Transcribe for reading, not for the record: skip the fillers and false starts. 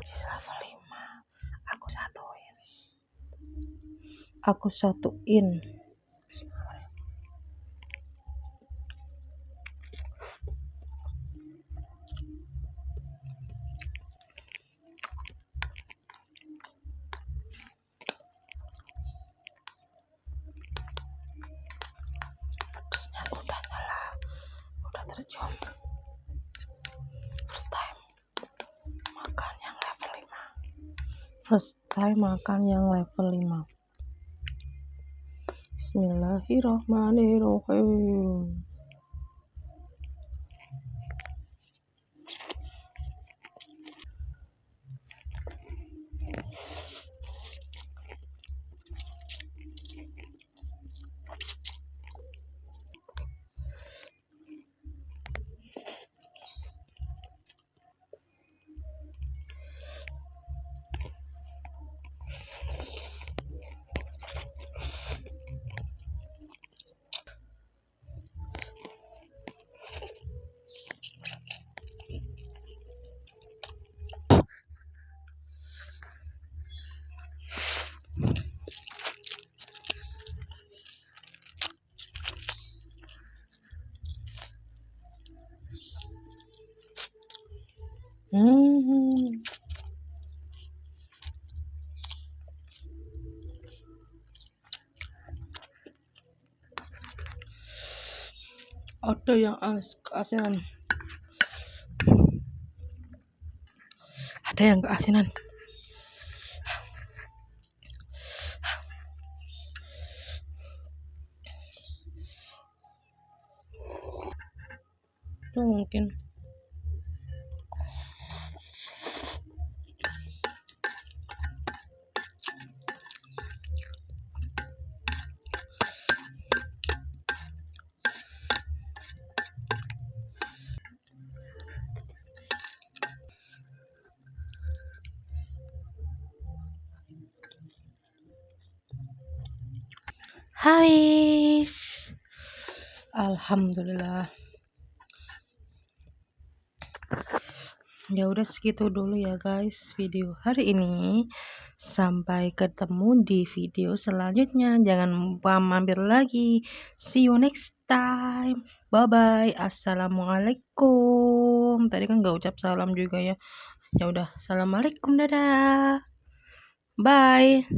Persis level 5. Aku satuin. Pedesnya udah nyala, udah tercium. First time makan yang level 5. Bismillahirrahmanirrahim. Ada yang keasinan. Ada yang keasinan. Itu mungkin. Habis. Alhamdulillah. Ya udah segitu dulu ya guys video hari ini. Sampai ketemu di video selanjutnya. Jangan lupa mampir lagi. See you next time. Bye bye. Assalamualaikum. Tadi kan gak ucap salam juga ya. Ya udah, assalamualaikum, dadah. Bye.